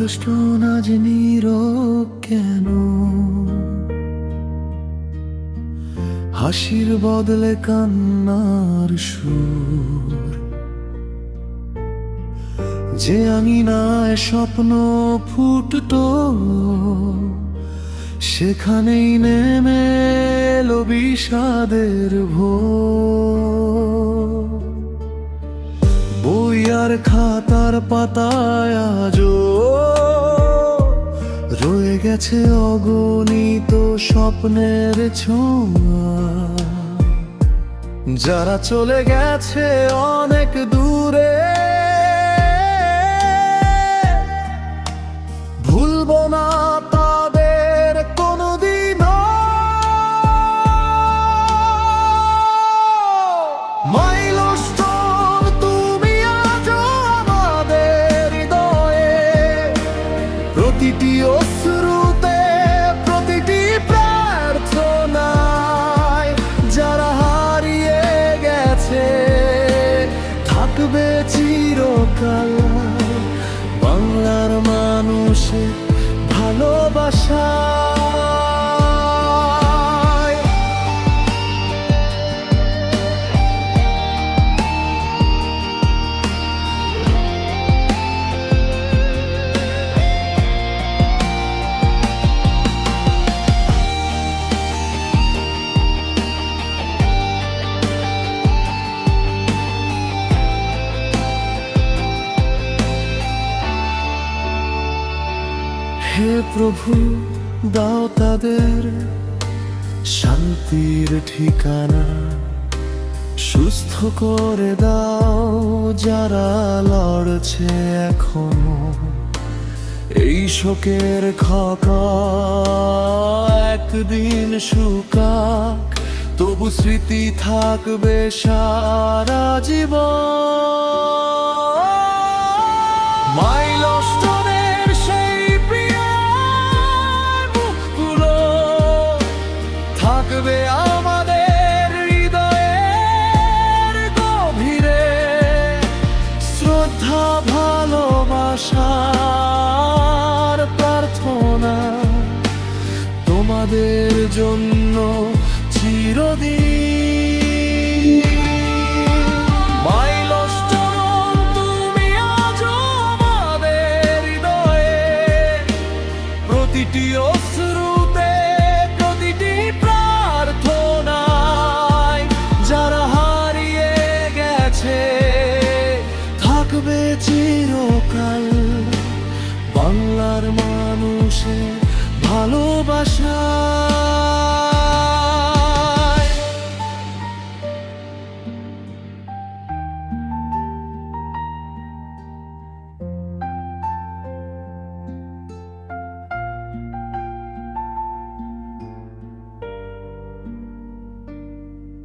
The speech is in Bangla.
মাইলস্টোন আজ নীরব কেন? হাসির বদলে কান্নার সুর, যে আঙিনায় স্বপ্ন ফুটতো সেখানেই নেমে এলো বিষাদের ভোর। বই আর খাতার পাতায় আজও রয়ে গেছে অগণিত স্বপ্নের ছোঁয়া, যারা চলে গেছে অনেক দূরে। ভুলবো না তাদের কোনোদিনও। মাইলস্টোন তুমি আজও আমাদের হৃদয়ে, প্রতিটি অশ্রুতে, প্রতিটি প্রার্থনায়। যারা হারিয়ে গেছে থাকবে চিরকাল বাংলার মানুষের ভালোবাসা। হে প্রভু, দাও তাদের শান্তির ঠিকানা, সুস্থ করে দাও যারা লড়ছে এখনো এই শোকের খাকা। একদিন শুকাক, তবু স্মৃতি থাকবে সারা জীবন। মাইলস্টোনের সেই প্রিয় মুখগুলো থাকবে আমাদের হৃদয়ের গভীরে। শ্রদ্ধা, ভালোবাসার প্রার্থনা তোমাদের জন্য চিরদিন। মাইলস্টোন তুমি আজও আমাদের হৃদয়ে, প্রতিটি অশ্রু